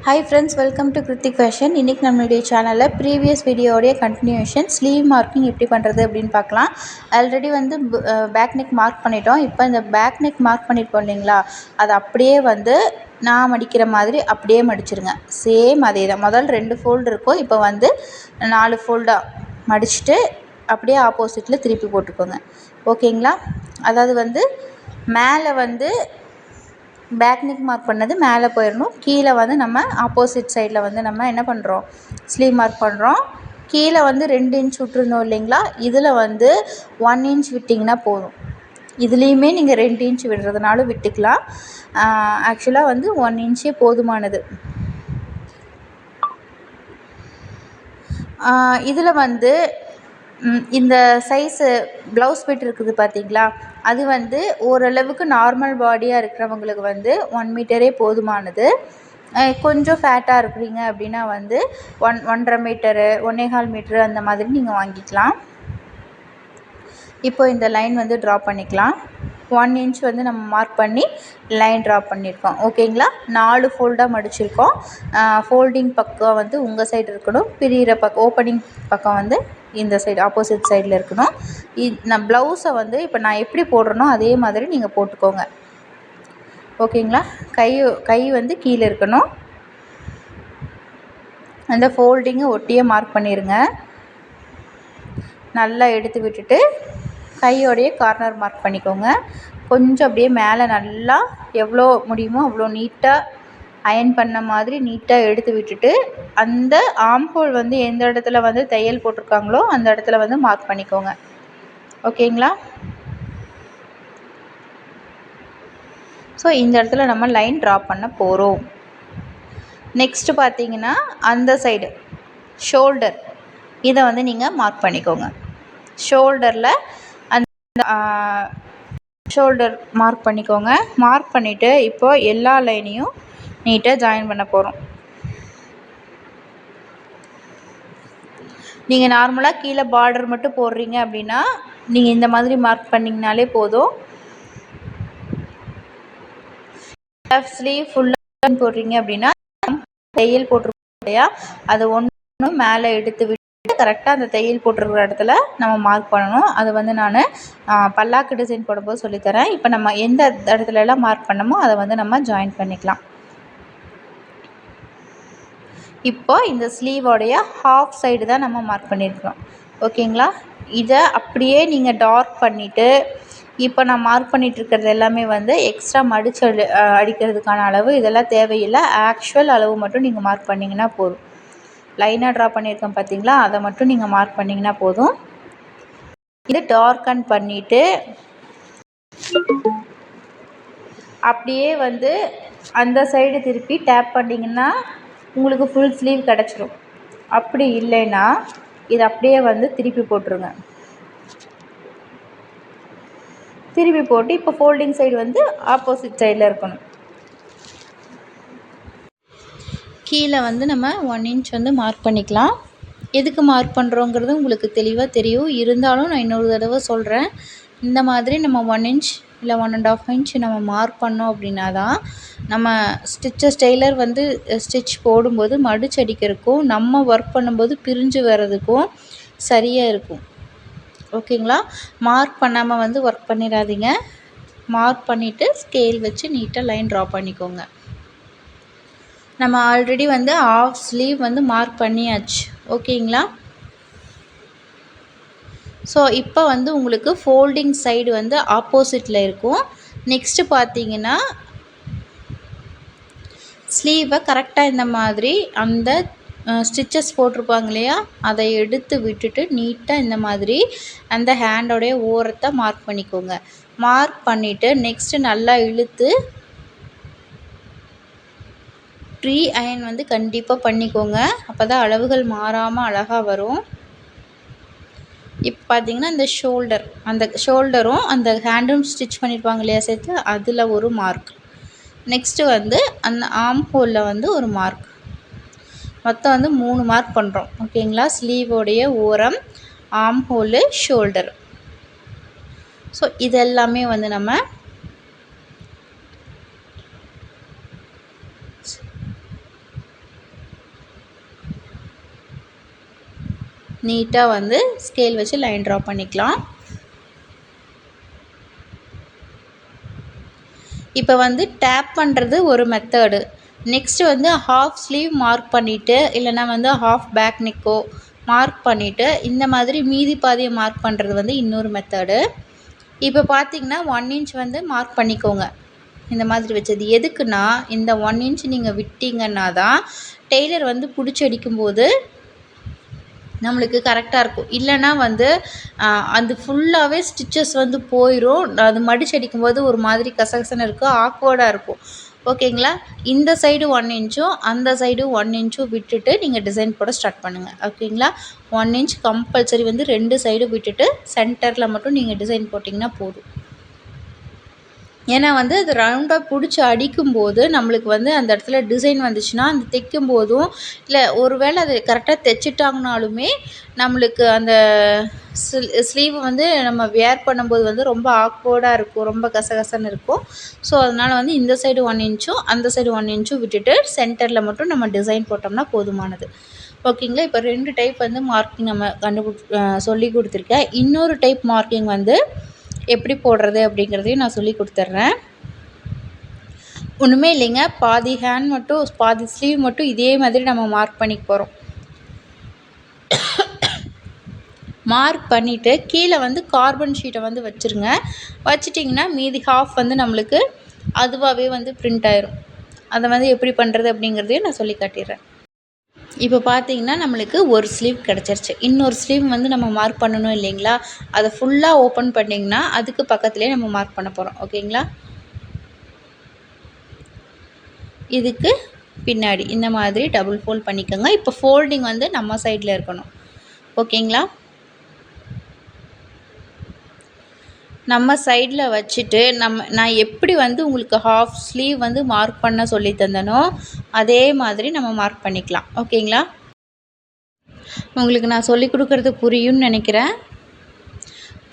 Hi friends, welcome to Kritik Fashion. இன்னைக்கு நம்மளுடைய சேனலில் ப்ரீவியஸ் வீடியோடைய கண்டினியூஷன் ஸ்லீவ் மார்க்கிங் எப்படி பண்ணுறது அப்படின்னு பார்க்கலாம். ஆல்ரெடி வந்து பேக் நெக் மார்க் பண்ணிட்டோம். இப்போ இந்த பேக் நெக் மார்க் பண்ணியிருக்கோம் இல்லைங்களா, அதை அப்படியே வந்து நான் மடிக்கிற மாதிரி அப்படியே மடிச்சிருங்க. சேம் அதே தான். முதல் 2 ஃபோல்டு இருக்கும், இப்போ வந்து 4 ஃபோல்டாக மடிச்சுட்டு அப்படியே ஆப்போசிட்டில் திருப்பி போட்டுக்கோங்க. ஓகேங்களா? அதாவது வந்து மேலே வந்து பேக் நெக் மார்க் பண்ணது மேலே போயிடணும். கீழே வந்து நம்ம ஆப்போசிட் சைடில் வந்து நம்ம என்ன பண்ணுறோம், ஸ்லீவ் மார்க் பண்ணுறோம். கீழே வந்து 2 இன்ச் விட்டுருந்தோம் இல்லைங்களா, இதில் வந்து 1 இன்ச் விட்டிங்கன்னா போதும். இதுலேயுமே நீங்கள் 2 இன்ச் விடுறதுனாலும் விட்டுக்கலாம். ஆக்சுவலாக வந்து 1 இன்ச்சே போதுமானது. இதில் வந்து இந்த சைஸு ப்ளவுஸ் பிட் இருக்குது பார்த்தீங்களா, அது வந்து ஓரளவுக்கு நார்மல் பாடியாக இருக்கிறவங்களுக்கு வந்து 1 மீட்டரே போதுமானது. கொஞ்சம் ஃபேட்டாக இருக்கிறீங்க அப்படின்னா வந்து 1.5 மீட்டரு 1.25 மீட்டரு அந்த மாதிரி நீங்கள் வாங்கிக்கலாம். இப்போ இந்த லைன் வந்து ட்ரா பண்ணிக்கலாம். 1 இன்ச் வந்து நம்ம மார்க் பண்ணி லைன் ட்ரா பண்ணியிருக்கோம். ஓகேங்களா? 4 ஃபோல்டாக மடிச்சிருக்கோம். ஃபோல்டிங் பக்கம் வந்து உங்கள் சைடு இருக்கணும், பிரிகிற பக்கம் ஓப்பனிங் பக்கம் வந்து இந்த சைடு ஆப்போசிட் சைடில் இருக்கணும். நான் ப்ளவுஸை வந்து இப்போ நான் எப்படி போடுறேனோ அதே மாதிரி நீங்கள் போட்டுக்கோங்க. ஓகேங்களா? கை வந்து கீழே இருக்கணும். அந்த ஃபோல்டிங்கை ஒட்டியே மார்க் பண்ணிடுங்க. நல்லா எடுத்து விட்டுட்டு கையோடைய கார்னர் மார்க் பண்ணிக்கோங்க. கொஞ்சம் அப்படியே மேலே நல்லா எவ்வளோ முடியுமோ அவ்வளோ நீட்டாக அயன் பண்ண மாதிரி நீட்டாக எடுத்து விட்டுட்டு அந்த ஆம்ஹோல் வந்து எந்த இடத்துல வந்து தையல் போட்டிருக்காங்களோ அந்த இடத்துல வந்து மார்க் பண்ணிக்கோங்க. ஓகேங்களா? ஸோ இந்த இடத்துல நம்ம லைன் ட்ரா பண்ண போகிறோம். நெக்ஸ்ட்டு பார்த்தீங்கன்னா அந்த சைடு ஷோல்டர், இதை வந்து நீங்கள் மார்க் பண்ணிக்கோங்க. ஷோல்டரில் அந்த ஷோல்டர் மார்க் பண்ணிக்கோங்க. மார்க் பண்ணிவிட்டு இப்போது எல்லா லைனையும் நீட்டாக ஜாயின் பண்ண போகிறோம். நீங்கள் நார்மலாக கீழே பார்டர் மட்டும் போடுறீங்க அப்படின்னா நீங்கள் இந்த மாதிரி மார்க் பண்ணிங்கனாலே போதும். ஸ்லீவ் ஃபுல்லாக போடுறீங்க அப்படின்னா தையல் போட்டிருக்கோம் இல்லையா, அது ஒன்று மேலே எடுத்து விட்டு கரெக்டாக அந்த தையல் போட்டிருக்கிற இடத்துல நம்ம மார்க் பண்ணணும். அது வந்து நான் பல்லாக்கு டிசைன் போடும்போது சொல்லித்தரேன். இப்போ நம்ம எந்த இடத்துலலாம் மார்க் பண்ணமோ அதை வந்து நம்ம ஜாயின் பண்ணிக்கலாம். இப்போ இந்த ஸ்லீவோடைய ஹாஃப் சைடு தான் நம்ம மார்க் பண்ணியிருக்கிறோம். ஓகேங்களா? இதை அப்படியே நீங்கள் டார்க் பண்ணிவிட்டு இப்போ நான் மார்க் பண்ணிகிட்ருக்கிறது எல்லாமே வந்து எக்ஸ்ட்ரா மடித்து அடிக்கிறதுக்கான அளவு இதெல்லாம் தேவையில்லை. ஆக்சுவல் அளவு மட்டும் நீங்கள் மார்க் பண்ணிங்கன்னா போதும். லைனாக ட்ரா பண்ணியிருக்கோம் பார்த்தீங்களா, அதை மட்டும் நீங்கள் மார்க் பண்ணிங்கன்னா போதும். இது டார்க்கன் பண்ணிவிட்டு அப்படியே வந்து அந்த சைடு திருப்பி டேப் பண்ணிங்கன்னா உங்களுக்கு ஃபுல் ஸ்லீவ் கிடச்சிரும். அப்படி இல்லைன்னா இது அப்படியே வந்து திருப்பி போட்டுருங்க. திருப்பி போட்டு இப்போ ஃபோல்டிங் சைடு வந்து ஆப்போசிட் சைடில் இருக்கணும். கீழே வந்து நம்ம 1 இன்ச் வந்து மார்க் பண்ணிக்கலாம். எதுக்கு மார்க் பண்ணுறோங்கிறது உங்களுக்கு தெளிவாக தெரியும். இருந்தாலும் நான் இன்னொரு தடவை சொல்கிறேன். இந்த மாதிரி நம்ம 1 இன்ச் இல்லை 1.5 இன்ச் நம்ம மார்க் பண்ணோம் அப்படின்னா தான் நம்ம டெய்லர் வந்து ஸ்டிச் போடும்போது மடிச்சு அடிக்கிறதுக்கும் நம்ம ஒர்க் பண்ணும்போது பிரிஞ்சு வர்றதுக்கும் சரியாக இருக்கும். ஓகேங்களா? மார்க் பண்ணாமல் வந்து ஒர்க் பண்ணிடாதீங்க. மார்க் பண்ணிவிட்டு ஸ்கேல் வச்சு நீட்டாக லைன் ட்ரா பண்ணிக்கோங்க. நம்ம ஆல்ரெடி வந்து ஆஃப் ஸ்லீவ் வந்து மார்க் பண்ணியாச்சு. ஓகேங்களா? ஸோ இப்போ வந்து உங்களுக்கு ஃபோல்டிங் சைடு வந்து ஆப்போசிட்டில் இருக்கும். நெக்ஸ்ட்டு பார்த்தீங்கன்னா ஸ்லீவை கரெக்டாக இந்த மாதிரி அந்த ஸ்டிச்சஸ் போட்டிருப்பாங்க இல்லையா, அதை எடுத்து விட்டுட்டு நீட்டாக இந்த மாதிரி அந்த ஹேண்டோடைய ஓரத்தை மார்க் பண்ணிக்கோங்க. மார்க் பண்ணிவிட்டு நெக்ஸ்ட்டு நல்லா இழுத்து ப்ரீ அயன் வந்து கண்டிப்பாக பண்ணிக்கோங்க. அப்போ தான் அளவுகள் மாறாமல் அழகாக வரும். இப்போ பார்த்தீங்கன்னா இந்த ஷோல்டரும் அந்த ஹேண்டும் ஸ்டிச் பண்ணியிருப்பாங்க இல்லையா சேர்த்து, அதில் ஒரு மார்க். நெக்ஸ்ட்டு வந்து அந்த ஆர்ம் ஹோலில் வந்து ஒரு மார்க். மொத்தம் வந்து 3 மார்க் பண்ணுறோம். ஓகேங்களா? ஸ்லீவோடைய ஓரம், ஆர்ம் ஹோலு, ஷோல்டர். ஸோ இதெல்லாமே வந்து நம்ம நீட்டாக வந்து ஸ்கேல் வச்சு லைன் ட்ரா பண்ணிக்கலாம். இப்போ வந்து டேப் பண்ணுறது ஒரு மெத்தடு. நெக்ஸ்ட்டு வந்து ஹாஃப் ஸ்லீவ் மார்க் பண்ணிவிட்டு இல்லைனா வந்து ஹாஃப் பேக் நெக்கோ மார்க் பண்ணிவிட்டு இந்த மாதிரி மீதி பாதியை மார்க் பண்ணுறது வந்து இன்னொரு மெத்தடு. இப்போ பார்த்திங்கன்னா 1 இன்ச் வந்து மார்க் பண்ணிக்கோங்க. இந்த மாதிரி வச்சது எதுக்குன்னா, இந்த 1 இன்ச் நீங்கள் விட்டிங்கன்னா தான் டெய்லர் வந்து பிடிச்சி அடிக்கும்போது நம்மளுக்கு கரெக்டாக இருக்கும். இல்லைனா வந்து அது ஃபுல்லாகவே ஸ்டிச்சஸ் வந்து போயிடும். அது மடிச்சு அடிக்கும்போது ஒரு மாதிரி கசகசன்னு இருக்கும், ஆக்வர்டாக இருக்கும். ஓகேங்களா? இந்த சைடு 1 இன்ச்சும் அந்த சைடு 1 இன்ச்சும் விட்டுட்டு நீங்கள் டிசைன் போட ஸ்டார்ட் பண்ணுங்கள். ஓகேங்களா? 1 இன்ச் கம்பல்சரி வந்து 2 சைடு விட்டுட்டு சென்டரில் மட்டும் நீங்கள் டிசைன் போட்டிங்கன்னா போதும். ஏன்னா வந்து அது ரவுண்டாக பிடிச்சி அடிக்கும்போது நம்மளுக்கு வந்து அந்த இடத்துல டிசைன் வந்துச்சுன்னா அந்த தைக்கும் போதும் இல்லை ஒரு வேளை அது கரெக்டாக தைச்சிட்டாங்கனாலுமே நம்மளுக்கு அந்த ஸ்லீவ் வந்து நம்ம வியர் பண்ணும்போது வந்து ரொம்ப ஆக்வர்டாக இருக்கும், ரொம்ப கசகசன்னு இருக்கும். ஸோ அதனால் வந்து இந்த சைடு 1 இன்ச்சும் அந்த சைடு 1 இன்ச்சும் விட்டுட்டு சென்டரில் மட்டும் நம்ம டிசைன் போட்டோம்னா போதுமானது. ஓகேங்களா? இப்போ 2 டைப் வந்து மார்க்கிங் நம்ம சொல்லி கொடுத்துருக்கேன். இன்னொரு டைப் மார்க்கிங் வந்து எப்படி போடுறது அப்படிங்கிறதையும் நான் சொல்லி கொடுத்துட்றேன். ஒன்றுமே இல்லைங்க, பாதி ஹேண்ட் மட்டும் பாதி ஸ்லீவ் மட்டும் இதே மாதிரி நம்ம மார்க் பண்ணிக்க போகிறோம். மார்க் பண்ணிவிட்டு கீழே வந்து கார்பன் ஷீட்டை வந்து வச்சுருங்க. வச்சிட்டிங்கன்னா மீதி ஹாஃப் வந்து நம்மளுக்கு அதுவாகவே வந்து பிரிண்ட் ஆயிரும். அதை வந்து எப்படி பண்ணுறது அப்படிங்கிறதையும் நான் சொல்லி காட்டிடுறேன். இப்போ பார்த்தீங்கன்னா நம்மளுக்கு ஒரு ஸ்லீவ் கிடச்சிருச்சு. இன்னொரு ஸ்லீவ் வந்து நம்ம மார்க் பண்ணணும் இல்லைங்களா? அதை ஃபுல்லாக ஓப்பன் பண்ணிங்கன்னா அதுக்கு பக்கத்துலேயே நம்ம மார்க் பண்ண போகிறோம். ஓகேங்களா? இதுக்கு பின்னாடி இந்த மாதிரி டபுள் ஃபோல்ட் பண்ணிக்கோங்க. இப்போ ஃபோல்டிங் வந்து நம்ம சைடில் இருக்கணும். ஓகேங்களா? நம்ம சைடில் வச்சுட்டு நான் எப்படி வந்து உங்களுக்கு ஹாஃப் ஸ்லீவ் வந்து மார்க் பண்ண சொல்லி தந்தனோ அதே மாதிரி நம்ம மார்க் பண்ணிக்கலாம். ஓகேங்களா? உங்களுக்கு நான் சொல்லி கொடுக்குறது புரியும்னு நினைக்கிறேன்.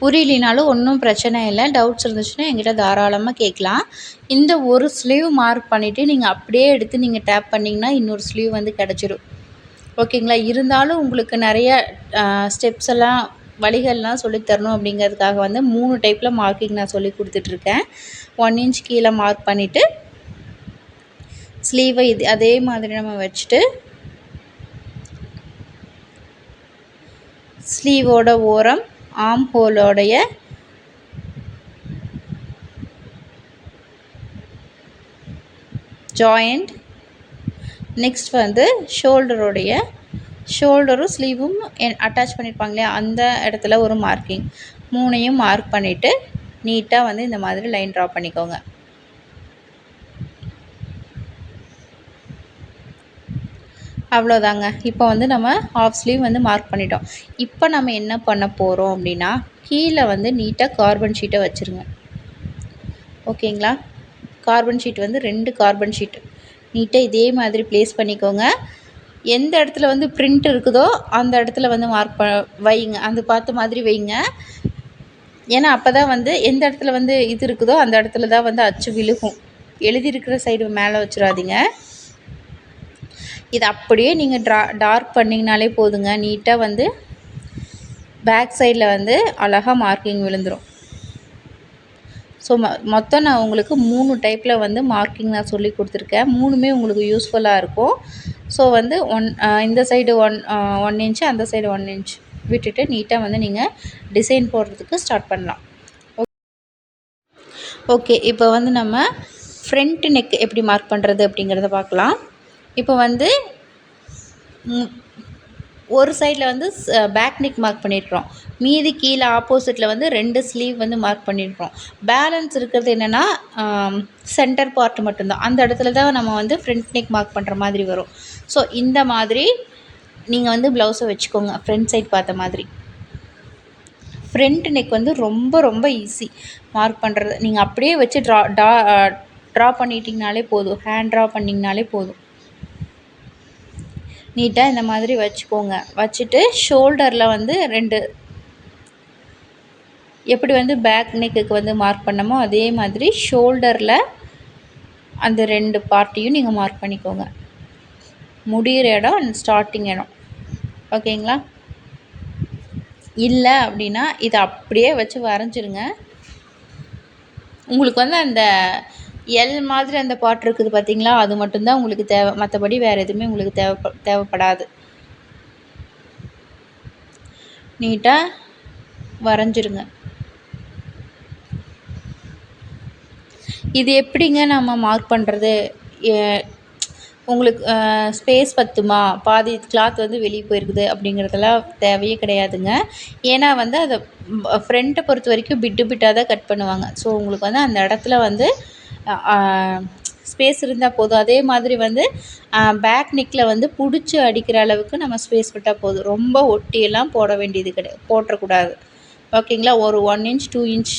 புரியலினாலும் ஒன்றும் பிரச்சனை இல்லை. டவுட்ஸ் இருந்துச்சுன்னா என்கிட்ட தாராளமாக கேட்கலாம். இந்த ஒரு ஸ்லீவ் மார்க் பண்ணிவிட்டு நீங்கள் அப்படியே எடுத்து நீங்கள் டேப் பண்ணிங்கன்னா இன்னொரு ஸ்லீவ் வந்து கிடச்சிரும். ஓகேங்களா? இருந்தாலும் உங்களுக்கு நிறைய ஸ்டெப்ஸ் எல்லாம் வழிகள்லாம் சொல்லித்தரணும் அப்படிங்கிறதுக்காக வந்து 3 டைப்பில் மார்க்கிங் நான் சொல்லி கொடுத்துட்ருக்கேன். 1 இன்ச் கீழே மார்க் பண்ணிவிட்டு ஸ்லீவை அதே மாதிரி நம்ம வச்சுட்டு ஸ்லீவோட ஓரம் ஆம் ஹோலோடைய ஜாயிண்ட், நெக்ஸ்ட் வந்து ஷோல்டரும் ஸ்லீவும் அட்டாச் பண்ணியிருப்பாங்க இல்லையா, அந்த இடத்துல ஒரு மார்க்கிங் 3ஐயும் மார்க் பண்ணிவிட்டு நீட்டாக வந்து இந்த மாதிரி லைன் ட்ரா பண்ணிக்கோங்க. அவ்வளோதாங்க. இப்போ வந்து நம்ம ஹாஃப் ஸ்லீவ் வந்து மார்க் பண்ணிட்டோம். இப்போ நம்ம என்ன பண்ண போகிறோம் அப்படின்னா, கீழே வந்து நீட்டாக கார்பன் ஷீட்டை வச்சுருங்க. ஓகேங்களா? கார்பன் ஷீட் வந்து 2 கார்பன் ஷீட் நீட்டாக இதே மாதிரி ப்ளேஸ் பண்ணிக்கோங்க. எந்த இடத்துல வந்து பிரிண்ட் இருக்குதோ அந்த இடத்துல வந்து மார்க் வைங்க, அந்த பார்த்த மாதிரி வைங்க. ஏன்னா அப்போ தான் வந்து எந்த இடத்துல வந்து இது இருக்குதோ அந்த இடத்துல தான் வந்து அச்சு விழுகும். எழுதியிருக்கிற சைடு மேலே வச்சிடாதீங்க. இது அப்படியே நீங்கள் டார்க் பண்ணிங்கனாலே போதுங்க. நீட்டாக வந்து பேக் சைடில் வந்து அழகாக மார்க்கிங் விழுந்துடும். ஸோ மொத்தம் நான் உங்களுக்கு 3 டைப்பில் வந்து மார்க்கிங் நான் சொல்லி கொடுத்துருக்கேன். 3மே உங்களுக்கு யூஸ்ஃபுல்லாக இருக்கும். ஸோ வந்து இந்த சைடு 1 இன்ச்சு அந்த சைடு 1 இன்ச் விட்டுட்டு நீட்டாக வந்து நீங்கள் டிசைன் போடுறதுக்கு ஸ்டார்ட் பண்ணலாம். ஓகே, இப்போ வந்து நம்ம ஃப்ரண்ட் நெக் எப்படி மார்க் பண்ணுறது அப்படிங்கிறத பார்க்கலாம். இப்போ வந்து ஒரு சைடில் வந்து பேக் நெக் மார்க் பண்ணியிருக்கிறோம். மீதி கீழே ஆப்போசிட்டில் வந்து 2 ஸ்லீவ் வந்து மார்க் பண்ணியிருக்கிறோம். பேலன்ஸ் இருக்கிறது என்னென்னா சென்டர் பார்ட் மட்டும்தான். அந்த இடத்துல தான் நம்ம வந்து ஃப்ரண்ட் நெக் மார்க் பண்ணுற மாதிரி வரும். ஸோ இந்த மாதிரி நீங்கள் வந்து ப்ளவுஸை வச்சுக்கோங்க. ஃப்ரண்ட் சைட் பார்த்த மாதிரி. ஃப்ரண்ட் நெக் வந்து ரொம்ப ரொம்ப ஈஸி மார்க் பண்ணுறது. நீங்கள் அப்படியே வச்சு ட்ரா பண்ணிட்டிங்கனாலே போதும். ஹேண்ட் ட்ரா பண்ணிங்கனாலே போதும். நீட்டாக இந்த மாதிரி வச்சுக்கோங்க. வச்சுட்டு ஷோல்டரில் வந்து 2 எப்படி வந்து பேக் நெக்குக்கு வந்து மார்க் பண்ணமோ அதே மாதிரி ஷோல்டரில் அந்த 2 பார்ட்டையும் நீங்கள் மார்க் பண்ணிக்கோங்க. முடிகிற இடம் அண்ட் ஸ்டார்டிங் இடம். ஓகேங்களா? இல்லை அப்படின்னா இதை அப்படியே வச்சு வரைஞ்சிருங்க. உங்களுக்கு வந்து அந்த எல் மாதிரி அந்த பாட் இருக்குது பார்த்தீங்களா, அது மட்டும்தான் உங்களுக்கு தேவை. மற்றபடி வேறு எதுவுமே உங்களுக்கு தேவைப்படாது. நீட்டாக வரைஞ்சிருங்க. இது எப்படிங்க நம்ம மார்க் பண்ணுறது? உங்களுக்கு ஸ்பேஸ் பத்துமா, பாதி கிளாத் வந்து வெளியே போயிருக்குது அப்படிங்கிறதெல்லாம் தேவையே கிடையாதுங்க. ஏன்னா வந்து அதை ஃப்ரண்ட்டை பொறுத்த வரைக்கும் பிட்டு பிட்டாக தான் கட் பண்ணுவாங்க. ஸோ உங்களுக்கு வந்து அந்த இடத்துல வந்து ஸ்பேஸ் இருந்தால் போதும். அதே மாதிரி வந்து பேக் நெக்கில் வந்து பிடிச்சி அடிக்கிற அளவுக்கு நம்ம ஸ்பேஸ் விட்டால் போதும். ரொம்ப ஒட்டியெல்லாம் போட வேண்டியது போட்டுறக்கூடாது. ஓகேங்களா? ஒரு 1 இன்ச் 2 இன்ச்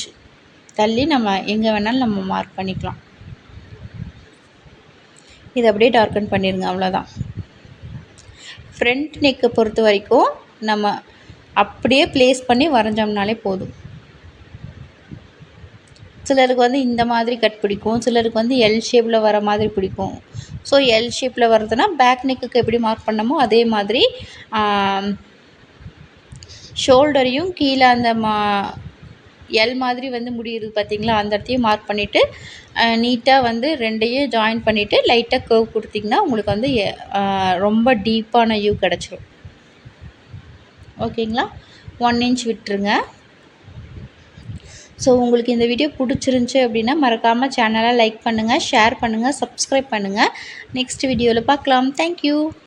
தள்ளி நம்ம எங்கே வேணாலும் நம்ம மார்க் பண்ணிக்கலாம். இதை அப்படியே டார்க்கன் பண்ணிடுங்க, அவ்வளோதான். ஃப்ரண்ட் நெக்கை பொறுத்த வரைக்கும் நம்ம அப்படியே ப்ளேஸ் பண்ணி வரைஞ்சோம்னாலே போதும். சிலருக்கு வந்து இந்த மாதிரி கட் பிடிக்கும், சிலருக்கு வந்து எல் ஷேப்பில் வர மாதிரி பிடிக்கும். ஸோ எல் ஷேப்பில் வர்றதுனா பேக் நெக்குக்கு எப்படி மார்க் பண்ணமோ அதே மாதிரி ஷோல்டரையும் கீழே அந்த எல் மாதிரி வந்து முடியுது பார்த்தீங்களா, அந்த இடத்தையும் மார்க் பண்ணிவிட்டு நீட்டாக வந்து ரெண்டையும் ஜாயின் பண்ணிவிட்டு லைட்டாக கர்வ் கொடுத்திங்கன்னா உங்களுக்கு வந்து ரொம்ப டீப்பான யூ கிடச்சிரும். ஓகேங்களா? 1 இன்ச் விட்டுருங்க. ஸோ உங்களுக்கு இந்த வீடியோ பிடிச்சிருந்துச்சி அப்படின்னா மறக்காமல் சேனலை லைக் பண்ணுங்கள், ஷேர் பண்ணுங்கள், சப்ஸ்கிரைப் பண்ணுங்கள். நெக்ஸ்ட் வீடியோவில் பார்க்கலாம். தேங்க்யூ.